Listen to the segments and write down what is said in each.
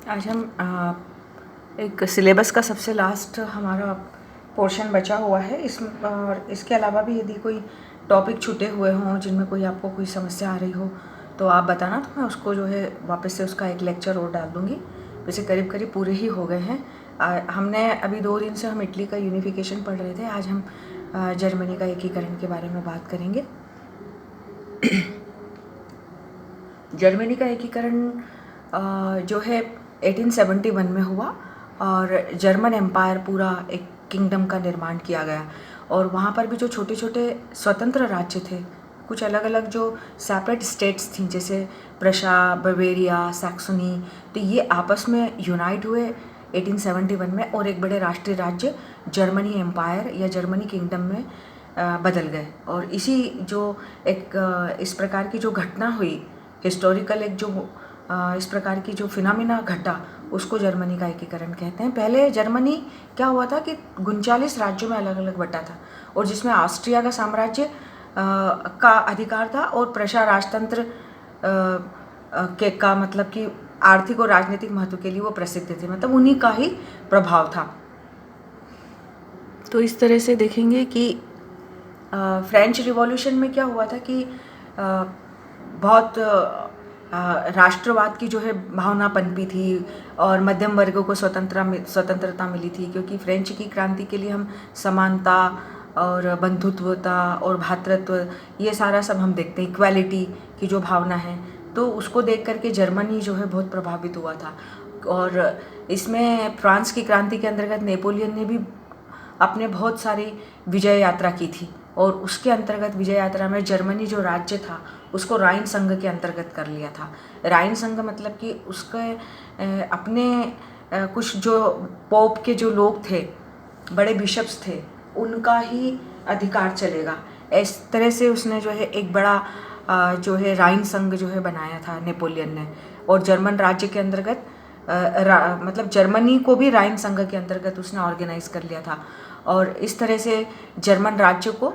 आज हम एक सिलेबस का सबसे लास्ट हमारा पोर्शन बचा हुआ है और इसके अलावा भी यदि कोई टॉपिक छूटे हुए हों जिनमें कोई आपको कोई समस्या आ रही हो तो आप बताना, तो मैं उसको जो है वापस से उसका एक लेक्चर और डाल दूँगी। वैसे करीब करीब पूरे ही हो गए हैं। हमने अभी 2 दिन से हम इटली का यूनिफिकेशन पढ़ रहे थे। आज हम जर्मनी का एकीकरण के बारे में बात करेंगे। जर्मनी का एकीकरण जो है 1871 में हुआ और जर्मन एम्पायर पूरा एक किंगडम का निर्माण किया गया। और वहाँ पर भी जो छोटे छोटे स्वतंत्र राज्य थे, कुछ अलग अलग जो सेपरेट स्टेट्स थी, जैसे प्रशा, बवेरिया, सैक्सोनी, तो ये आपस में यूनाइट हुए 1871 में और एक बड़े राष्ट्रीय राज्य जर्मनी एम्पायर या जर्मनी किंगडम में बदल गए। और इसी जो एक इस प्रकार की जो घटना हुई, हिस्टोरिकल एक जो इस प्रकार की जो फिनोमिना घटा, उसको जर्मनी का एकीकरण कहते हैं। पहले जर्मनी क्या हुआ था कि 39 राज्यों में अलग अलग बटा था, और जिसमें ऑस्ट्रिया का साम्राज्य का अधिकार था और प्रशा राजतंत्र के का मतलब कि आर्थिक और राजनीतिक महत्व के लिए वो प्रसिद्ध थे, मतलब उन्हीं का ही प्रभाव था। तो इस तरह से देखेंगे कि फ्रेंच रिवॉल्यूशन में क्या हुआ था कि बहुत राष्ट्रवाद की जो है भावना पनपी थी और मध्यम वर्गों को स्वतंत्रता मिली थी, क्योंकि फ्रेंच की क्रांति के लिए हम समानता और बंधुत्वता और भ्रातृत्व, ये सारा सब हम देखते हैं, इक्वालिटी की जो भावना है, तो उसको देख करके जर्मनी जो है बहुत प्रभावित हुआ था। और इसमें फ्रांस की क्रांति के अंतर्गत नेपोलियन ने भी अपने बहुत सारी विजय यात्रा की थी, और उसके अंतर्गत विजय यात्रा में जर्मनी जो राज्य था उसको राइन संघ के अंतर्गत कर लिया था। राइन संघ मतलब कि उसके अपने कुछ जो पोप के जो लोग थे, बड़े बिशप्स थे, उनका ही अधिकार चलेगा। इस तरह से उसने जो है एक बड़ा जो है राइन संघ जो है बनाया था नेपोलियन ने, और जर्मन राज्य के अंतर्गत मतलब जर्मनी को भी राइन संघ के अंतर्गत उसने ऑर्गेनाइज कर लिया था। और इस तरह से जर्मन राज्य को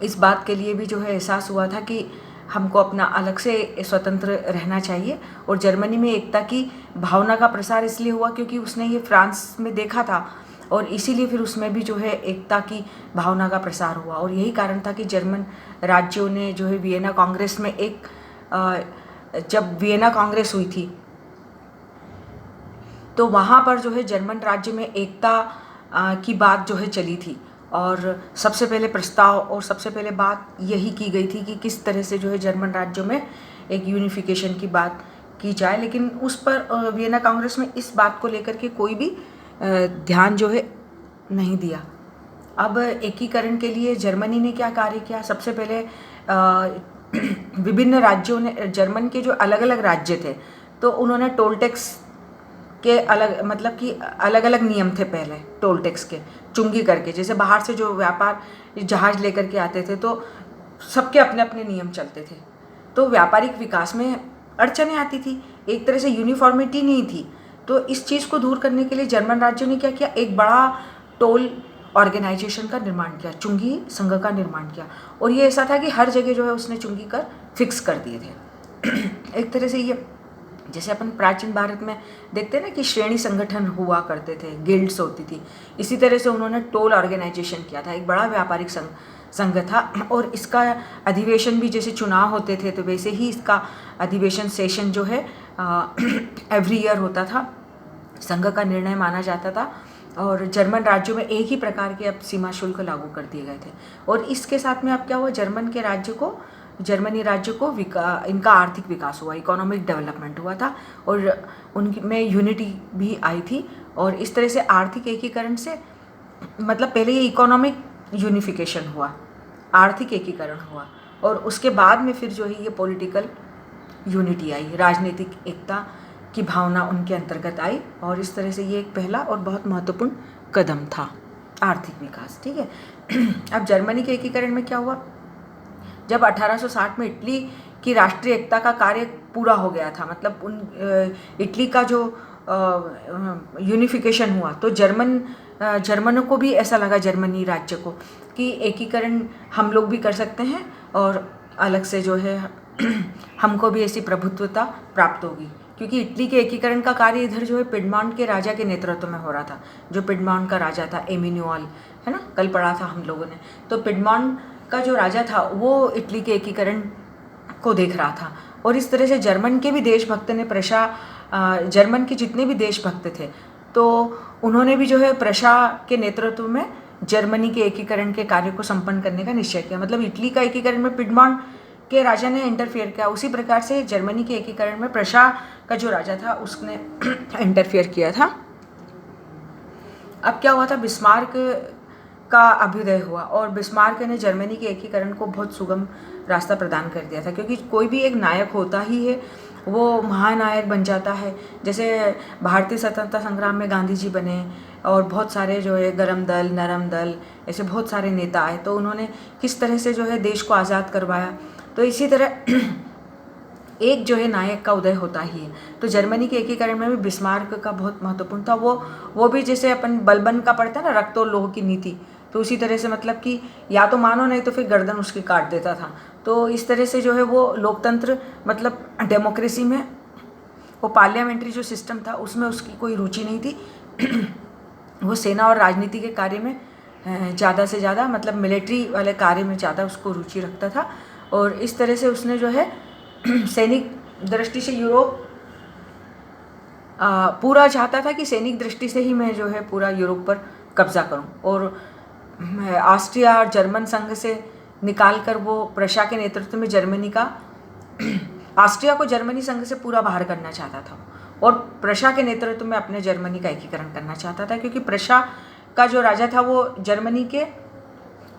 इस बात के लिए भी जो है एहसास हुआ था कि हमको अपना अलग से स्वतंत्र रहना चाहिए। और जर्मनी में एकता की भावना का प्रसार इसलिए हुआ क्योंकि उसने ये फ्रांस में देखा था, और इसीलिए फिर उसमें भी जो है एकता की भावना का प्रसार हुआ। और यही कारण था कि जर्मन राज्यों ने जो है वियना कांग्रेस में जब वियना कांग्रेस हुई थी तो वहाँ पर जो है जर्मन राज्य में एकता की बात जो है चली थी, और सबसे पहले प्रस्ताव और सबसे पहले बात यही की गई थी कि किस तरह से जो है जर्मन राज्यों में एक यूनिफिकेशन की बात की जाए। लेकिन उस पर वियना कांग्रेस में इस बात को लेकर के कोई भी ध्यान जो है नहीं दिया। अब एकीकरण के लिए जर्मनी ने क्या कार्य किया? सबसे पहले विभिन्न राज्यों ने, जर्मन के जो अलग अलग राज्य थे, तो उन्होंने टोल टैक्स के अलग मतलब कि अलग अलग नियम थे पहले टोल टैक्स के, चुंगी करके। जैसे बाहर से जो व्यापार जहाज लेकर के आते थे तो सबके अपने अपने नियम चलते थे, तो व्यापारिक विकास में अड़चनें आती थी, एक तरह से यूनिफॉर्मिटी नहीं थी। तो इस चीज़ को दूर करने के लिए जर्मन राज्यों ने क्या किया? एक बड़ा टोल ऑर्गेनाइजेशन का निर्माण किया, चुंगी संघ का निर्माण किया। और ये ऐसा था कि हर जगह जो है उसने चुंगी कर फिक्स कर दिए थे। एक तरह से ये जैसे अपन प्राचीन भारत में देखते हैं ना कि श्रेणी संगठन हुआ करते थे, गिल्ड्स होती थी, इसी तरह से उन्होंने टोल ऑर्गेनाइजेशन किया था, एक बड़ा व्यापारिक संघ था। और इसका अधिवेशन भी जैसे चुनाव होते थे तो वैसे ही इसका अधिवेशन सेशन जो है एवरी ईयर होता था, संघ का निर्णय माना जाता था। और जर्मन राज्यों में एक ही प्रकार के अब सीमा शुल्क लागू कर दिए गए थे। और इसके साथ में अब क्या हुआ? जर्मनी राज्य को इनका आर्थिक विकास हुआ, इकोनॉमिक डेवलपमेंट हुआ था, और उनमें यूनिटी भी आई थी। और इस तरह से आर्थिक एकीकरण से मतलब पहले ये इकोनॉमिक यूनिफिकेशन हुआ, आर्थिक एकीकरण हुआ, और उसके बाद में फिर जो है ये पॉलिटिकल यूनिटी आई, राजनीतिक एकता की भावना उनके अंतर्गत आई। और इस तरह से ये एक पहला और बहुत महत्वपूर्ण कदम था, आर्थिक विकास। ठीक है। अब जर्मनी के एकीकरण में क्या हुआ? जब 1860 में इटली की राष्ट्रीय एकता का कार्य पूरा हो गया था, मतलब इटली का जो यूनिफिकेशन हुआ, तो जर्मनों को भी ऐसा लगा, जर्मनी राज्य को, कि एकीकरण हम लोग भी कर सकते हैं और अलग से जो है हमको भी ऐसी प्रभुत्वता प्राप्त होगी। क्योंकि इटली के एकीकरण का कार्य इधर जो है पिडमॉन्ट के राजा के नेतृत्व में हो रहा था। जो पिडमॉन्ट का राजा था एमिन्यूअल, है ना, कल पढ़ा था हम लोगों ने। तो पिडमॉन्ट का जो राजा था वो इटली के एकीकरण को देख रहा था। और इस तरह से जर्मन के भी देशभक्त ने जर्मन के जितने भी देशभक्त थे तो उन्होंने भी जो है प्रशा के नेतृत्व में जर्मनी के एकीकरण के कार्य को संपन्न करने का निश्चय किया। मतलब इटली का एकीकरण में पिडमॉन्ट के राजा ने इंटरफियर किया, उसी प्रकार से जर्मनी के एकीकरण में प्रशा का जो राजा था उसने इंटरफियर किया था। अब क्या हुआ था, बिस्मार्क का अभ्युदय हुआ और बिस्मार्क ने जर्मनी के एकीकरण को बहुत सुगम रास्ता प्रदान कर दिया था। क्योंकि कोई भी एक नायक होता ही है, वो महानायक बन जाता है। जैसे भारतीय स्वतंत्रता संग्राम में गांधी जी बने और बहुत सारे जो है गरम दल, नरम दल, ऐसे बहुत सारे नेता आए, तो उन्होंने किस तरह से जो है देश को आज़ाद करवाया। तो इसी तरह एक जो है नायक का उदय होता ही है। तो जर्मनी के एकीकरण में भी बिस्मार्क का बहुत महत्वपूर्ण था। वो भी जैसे अपन बलबन का पढ़ते हैं ना, रक्त और लोह की नीति, तो उसी तरह से मतलब कि या तो मानो नहीं तो फिर गर्दन उसकी काट देता था। तो इस तरह से जो है वो लोकतंत्र मतलब डेमोक्रेसी में, वो पार्लियामेंट्री जो सिस्टम था उसमें उसकी कोई रुचि नहीं थी। वो सेना और राजनीति के कार्य में ज़्यादा से ज़्यादा मतलब मिलिट्री वाले कार्य में ज़्यादा उसको रुचि रखता था। और इस तरह से उसने जो है सैनिक दृष्टि से यूरोप पूरा चाहता था कि सैनिक दृष्टि से ही मैं जो है पूरा यूरोप पर कब्जा करूं। और ऑस्ट्रिया और जर्मन संघ से निकाल कर वो प्रशा के नेतृत्व में जर्मनी का ऑस्ट्रिया को जर्मनी संघ से पूरा बाहर करना चाहता था और प्रशा के नेतृत्व में अपने जर्मनी का एकीकरण करना चाहता था। क्योंकि प्रशा का जो राजा था वो जर्मनी के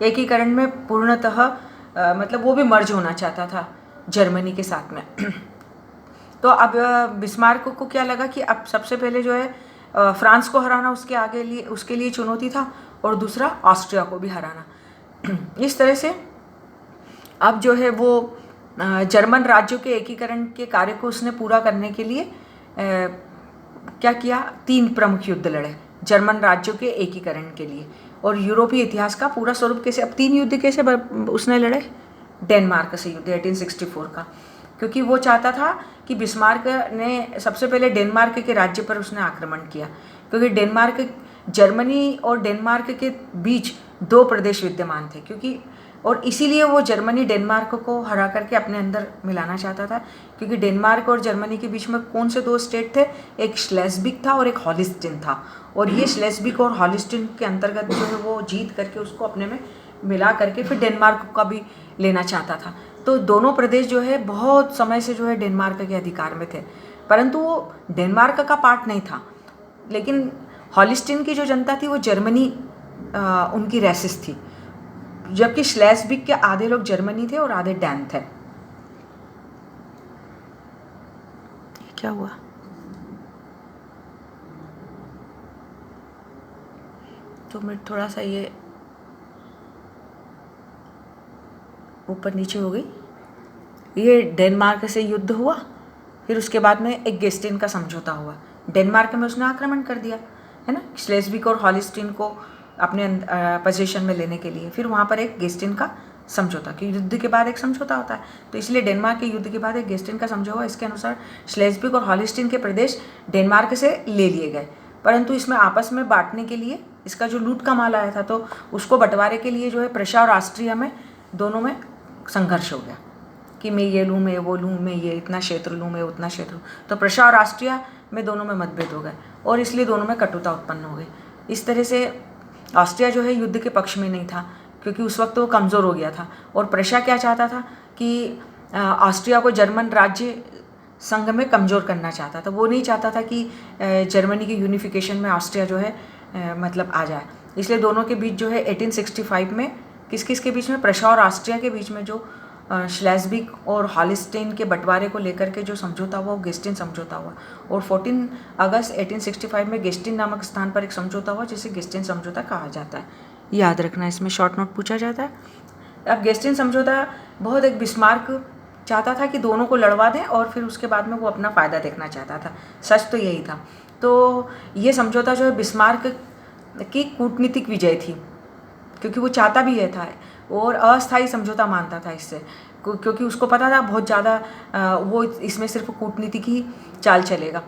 एकीकरण में पूर्णतः मतलब वो भी मर्ज होना चाहता था जर्मनी के साथ में। तो अब बिस्मार्क को क्या लगा कि अब सबसे पहले जो है फ्रांस को हराना उसके लिए चुनौती था और दूसरा ऑस्ट्रिया को भी हराना। इस तरह से अब जो है वो जर्मन राज्यों के एकीकरण के कार्य को उसने पूरा करने के लिए क्या किया, 3 प्रमुख युद्ध लड़े जर्मन राज्यों के एकीकरण के लिए। और यूरोपीय इतिहास का पूरा स्वरूप कैसे, अब 3 युद्ध कैसे उसने लड़े, डेनमार्क से युद्ध 1864 का, क्योंकि वो चाहता था कि बिस्मार्क ने सबसे पहले डेनमार्क के राज्य पर उसने आक्रमण किया। क्योंकि डेनमार्क, जर्मनी और डेनमार्क के बीच 2 प्रदेश विद्यमान थे, क्योंकि और इसीलिए वो जर्मनी डेनमार्क को हरा करके अपने अंदर मिलाना चाहता था। क्योंकि डेनमार्क और जर्मनी के बीच में कौन से 2 स्टेट थे, एक श्लेस्विग था और एक हॉलिस्टीन था। और ये श्लेस्विग और हॉलिस्टीन के अंतर्गत जो है वो जीत करके उसको अपने में मिला करके फिर डेनमार्क का भी लेना चाहता था। तो दोनों प्रदेश जो है बहुत समय से जो है डेनमार्क के अधिकार में थे, परंतु वो डेनमार्क का पार्ट नहीं था। लेकिन हॉलिस्टीन की जो जनता थी वो जर्मनी उनकी रेसिस थी, जबकि श्लेस्विग के आधे लोग जर्मनी थे और आधे डैन थे। क्या हुआ, तो मैं थोड़ा सा ये ऊपर नीचे हो गई। ये डेनमार्क से युद्ध हुआ, फिर उसके बाद में एक गेस्टिन का समझौता हुआ। डेनमार्क में उसने आक्रमण कर दिया, है ना, श्लेस्विग और हॉलिस्टीन को अपने पोजीशन में लेने के लिए। फिर वहाँ पर एक गेस्टिन का समझौता, कि युद्ध के बाद एक समझौता होता है, तो इसलिए डेनमार्क के युद्ध के बाद एक गेस्टिन का समझौता हुआ। इसके अनुसार श्लेस्विग और हॉलिस्टीन के प्रदेश डेनमार्क से ले लिए गए, परंतु इसमें आपस में बांटने के लिए, इसका जो लूट का माल आया था तो उसको बंटवारे के लिए जो है प्रशा और ऑस्ट्रिया में दोनों में संघर्ष हो गया कि मैं ये लूँ, मैं वो लूँ, मैं ये इतना क्षेत्र लूँ, मैं उतना क्षेत्र लूँ। तो प्रशा और ऑस्ट्रिया में दोनों में मतभेद हो गए और इसलिए दोनों में कटुता उत्पन्न हो गई। इस तरह से ऑस्ट्रिया जो है युद्ध के पक्ष में नहीं था, क्योंकि उस वक्त वो कमज़ोर हो गया था। और प्रशा क्या चाहता था कि ऑस्ट्रिया को जर्मन राज्य संघ में कमज़ोर करना चाहता था। वो नहीं चाहता था कि जर्मनी की यूनिफिकेशन में ऑस्ट्रिया जो है मतलब आ जाए। इसलिए दोनों के बीच जो है 1865 में किस के बीच में, प्रशा और ऑस्ट्रिया के बीच में जो श्लेस्विग और हॉलिस्टीन के बंटवारे को लेकर के जो समझौता हुआ वो गेस्टिन समझौता हुआ। और 14 अगस्त 1865 में गेस्टिन नामक स्थान पर एक समझौता हुआ जिसे गेस्टिन समझौता कहा जाता है। याद रखना, इसमें शॉर्ट नोट पूछा जाता है। अब गेस्टिन समझौता बहुत एक बिस्मार्क चाहता था कि दोनों को लड़वा दें और फिर उसके बाद में वो अपना फ़ायदा देखना चाहता था। सच तो यही था। तो ये समझौता जो है बिस्मार्क की कूटनीतिक विजय थी, क्योंकि वो चाहता भी यह था और अस्थायी समझौता मानता था इससे। क्योंकि उसको पता था बहुत ज़्यादा वो इसमें सिर्फ कूटनीति की चाल चलेगा।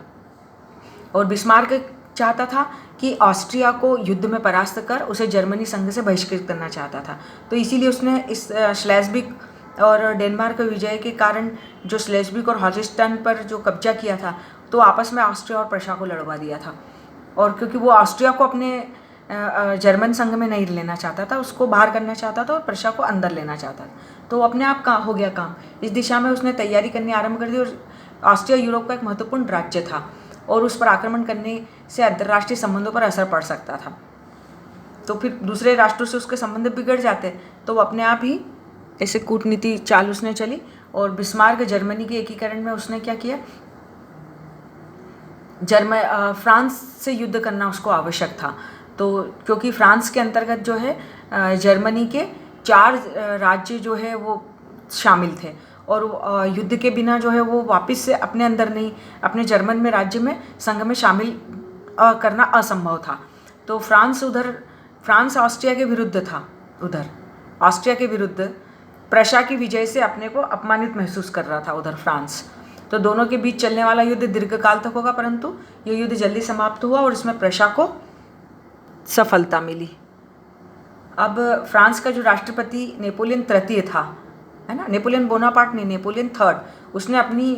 और बिस्मार्क चाहता था कि ऑस्ट्रिया को युद्ध में परास्त कर उसे जर्मनी संघ से बहिष्कृत करना चाहता था। तो इसीलिए उसने इस श्लेस्विग और डेनमार्क विजय के कारण जो श्लेस्विग और हॉलिस्टन पर जो कब्जा किया था, तो आपस में ऑस्ट्रिया और प्रशा को लड़वा दिया था। और क्योंकि वो ऑस्ट्रिया को अपने जर्मन संघ में नहीं लेना चाहता था, उसको बाहर करना चाहता था और प्रशा को अंदर लेना चाहता था, तो वो अपने आप हो गया काम। इस दिशा में उसने तैयारी करनी आरंभ कर दी। और ऑस्ट्रिया यूरोप का एक महत्वपूर्ण राज्य था और उस पर आक्रमण करने से अंतर्राष्ट्रीय संबंधों पर असर पड़ सकता था। तो फिर दूसरे राष्ट्रों से उसके संबंध बिगड़ जाते, तो वो अपने आप ही ऐसे कूटनीति चाल उसने चली। और बिस्मार्क जर्मनी के एकीकरण में उसने क्या किया, फ्रांस से युद्ध करना उसको आवश्यक था। तो क्योंकि फ्रांस के अंतर्गत जो है जर्मनी के 4 राज्य जो है वो शामिल थे और युद्ध के बिना जो है वो वापस से अपने अंदर नहीं, अपने जर्मन में राज्य में संघ में शामिल करना असंभव था। तो फ्रांस ऑस्ट्रिया के विरुद्ध था। उधर ऑस्ट्रिया के विरुद्ध प्रशा की विजय से अपने को अपमानित महसूस कर रहा था उधर फ्रांस। तो दोनों के बीच चलने वाला युद्ध दीर्घकाल तक होगा, परंतु यह युद्ध जल्दी समाप्त हुआ और इसमें प्रशा को सफलता मिली। अब फ्रांस का जो राष्ट्रपति नेपोलियन तृतीय था, है ना, नेपोलियन बोनापार्ट नहीं, नेपोलियन थर्ड, उसने अपनी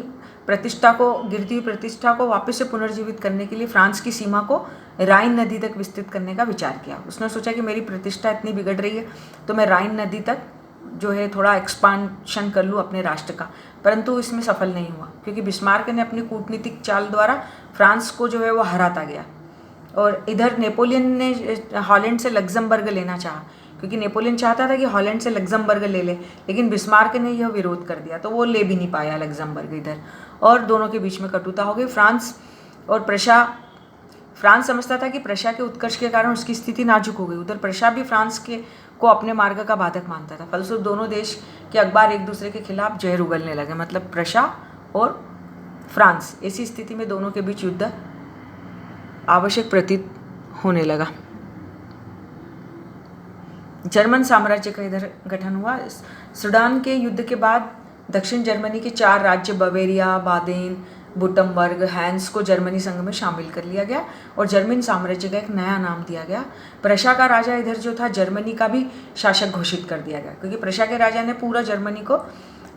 प्रतिष्ठा को, गिरती हुई प्रतिष्ठा को वापस से पुनर्जीवित करने के लिए फ्रांस की सीमा को राइन नदी तक विस्तृत करने का विचार किया। उसने सोचा कि मेरी प्रतिष्ठा इतनी बिगड़ रही है तो मैं राइन नदी तक जो है थोड़ा एक्सपांशन कर लूँ अपने राष्ट्र का, परंतु इसमें सफल नहीं हुआ क्योंकि बिस्मार्क ने अपनी कूटनीतिक चाल द्वारा फ्रांस को जो है वो हराता गया। और इधर नेपोलियन ने हॉलैंड से लग्जमबर्ग लेना चाहा, क्योंकि नेपोलियन चाहता था कि हॉलैंड से लग्जमबर्ग ले ले, लेकिन बिस्मार्क ने यह विरोध कर दिया, तो वो ले भी नहीं पाया लग्जमबर्ग इधर, और दोनों के बीच में कटुता हो गई। फ्रांस समझता था कि प्रशा के उत्कर्ष के कारण उसकी स्थिति नाजुक हो गई, उधर प्रशा भी फ्रांस को अपने मार्ग का बाधक मानता था। फलस्वरूप दोनों देश के अखबार एक दूसरे के खिलाफ जहर उगलने लगे, मतलब प्रशा और फ्रांस। ऐसी स्थिति में दोनों के बीच युद्ध आवश्यक प्रतीत होने लगा। जर्मन साम्राज्य का इधर गठन हुआ। सूडान के युद्ध के बाद दक्षिण जर्मनी के 4 राज्य बवेरिया, बादेन, बुटमबर्ग, हैंस को जर्मनी संघ में शामिल कर लिया गया और जर्मन साम्राज्य का एक नया नाम दिया गया। प्रशा का राजा इधर जो था जर्मनी का भी शासक घोषित कर दिया गया, क्योंकि प्रशा के राजा ने पूरा जर्मनी को,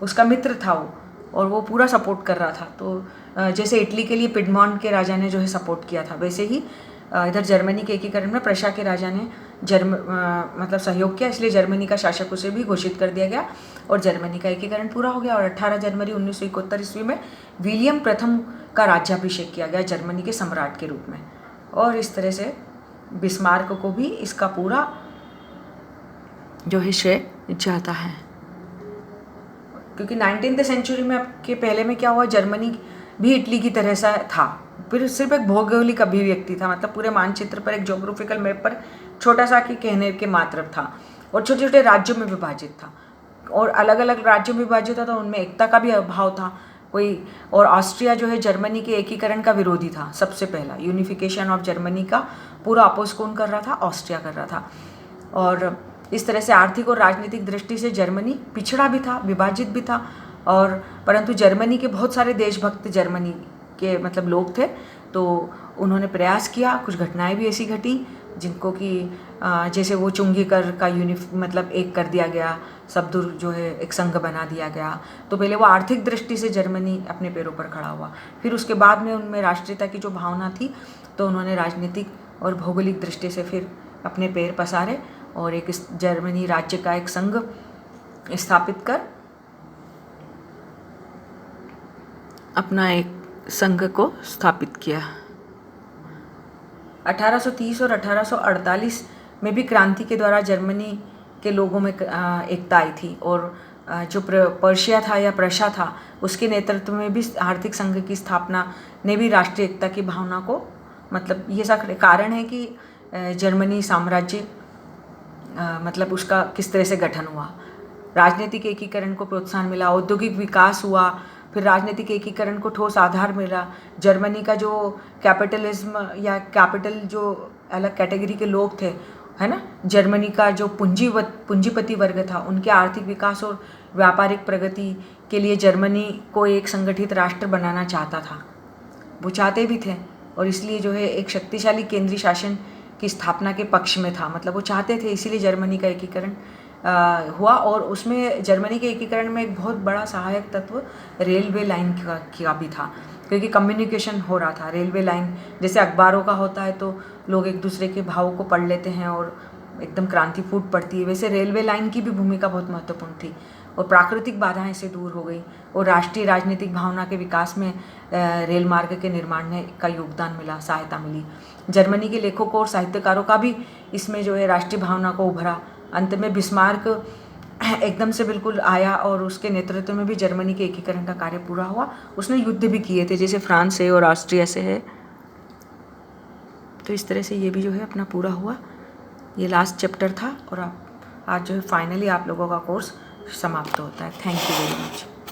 उसका मित्र था वो, और वो पूरा सपोर्ट कर रहा था। तो जैसे इटली के लिए पिडमॉन्ट के राजा ने जो है सपोर्ट किया था, वैसे ही इधर जर्मनी के एकीकरण में प्रशा के राजा ने मतलब सहयोग किया, इसलिए जर्मनी का शासक उसे भी घोषित कर दिया गया और जर्मनी का एकीकरण पूरा हो गया। और 18 जनवरी 1971 ईस्वी में विलियम प्रथम का राज्याभिषेक किया गया जर्मनी के सम्राट के रूप में। और इस तरह से बिस्मार्क को भी इसका पूरा जो है श्रेय जाता है, क्योंकि 19th सेंचुरी में के पहले में क्या हुआ, जर्मनी भी इटली की तरह सा था, फिर सिर्फ एक भौगोलिक अभिव्यक्ति था, मतलब पूरे मानचित्र पर एक जोग्राफिकल मैप पर छोटा सा कहने के मात्र था और छोटे छोटे राज्यों में विभाजित था और अलग अलग राज्यों में विभाजित था, तो उनमें एकता का भी अभाव था कोई। और ऑस्ट्रिया जो है जर्मनी के एकीकरण का विरोधी था, सबसे पहला यूनिफिकेशन ऑफ जर्मनी का पूरा अपोज कौन कर रहा था, ऑस्ट्रिया कर रहा था। और इस तरह से आर्थिक और राजनीतिक दृष्टि से जर्मनी पिछड़ा भी था, विभाजित भी था, और परंतु जर्मनी के बहुत सारे देशभक्त जर्मनी के मतलब लोग थे, तो उन्होंने प्रयास किया। कुछ घटनाएं भी ऐसी घटी जिनको कि जैसे वो चुंगीकर का मतलब एक कर दिया गया, सबदुर जो है एक संघ बना दिया गया। तो पहले वो आर्थिक दृष्टि से जर्मनी अपने पैरों पर खड़ा हुआ, फिर उसके बाद में उनमें राष्ट्रीयता की जो भावना थी, तो उन्होंने राजनीतिक और भौगोलिक दृष्टि से फिर अपने पैर पसारे और एक जर्मनी राज्य का एक संघ स्थापित कर अपना एक संघ को स्थापित किया। 1830 और 1848 में भी क्रांति के द्वारा जर्मनी के लोगों में एकता आई थी, और जो पर्शिया था या प्रशा था, उसके नेतृत्व में भी आर्थिक संघ की स्थापना ने भी राष्ट्रीय एकता की भावना को, मतलब ये सब कारण है कि जर्मनी साम्राज्य मतलब उसका किस तरह से गठन हुआ। राजनीतिक एकीकरण को प्रोत्साहन मिला, औद्योगिक विकास हुआ, फिर राजनीतिक एकीकरण को ठोस आधार मिला। जर्मनी का जो कैपिटलिज्म या कैपिटल जो अलग कैटेगरी के लोग थे, है ना, जर्मनी का जो पूंजीपति वर्ग था, उनके आर्थिक विकास और व्यापारिक प्रगति के लिए जर्मनी को एक संगठित राष्ट्र बनाना चाहता था, वो चाहते भी थे, और इसलिए जो है एक शक्तिशाली केंद्रीय शासन की स्थापना के पक्ष में था। मतलब वो चाहते थे, इसीलिए जर्मनी का एकीकरण हुआ। और उसमें जर्मनी के एकीकरण में एक बहुत बड़ा सहायक तत्व रेलवे लाइन का भी था, क्योंकि कम्युनिकेशन हो रहा था। रेलवे लाइन जैसे अखबारों का होता है तो लोग एक दूसरे के भावों को पढ़ लेते हैं और एकदम क्रांति फूट पड़ती है, वैसे रेलवे लाइन की भी भूमिका बहुत महत्वपूर्ण थी, और प्राकृतिक बाधाएं से दूर हो गई, और राष्ट्रीय राजनीतिक भावना के विकास में रेल मार्ग के निर्माण में का योगदान मिला, सहायता मिली। जर्मनी के लेखकों और साहित्यकारों का भी इसमें जो है राष्ट्रीय भावना को उभरा। अंत में बिस्मार्क एकदम से बिल्कुल आया और उसके नेतृत्व में भी जर्मनी के एकीकरण का कार्य पूरा हुआ। उसने युद्ध भी किए थे, जैसे फ्रांस से और ऑस्ट्रिया से है। तो इस तरह से ये भी जो है अपना पूरा हुआ। ये लास्ट चैप्टर था, और आप आज जो है फाइनली आप लोगों का कोर्स समाप्त होता है। Thank you very much.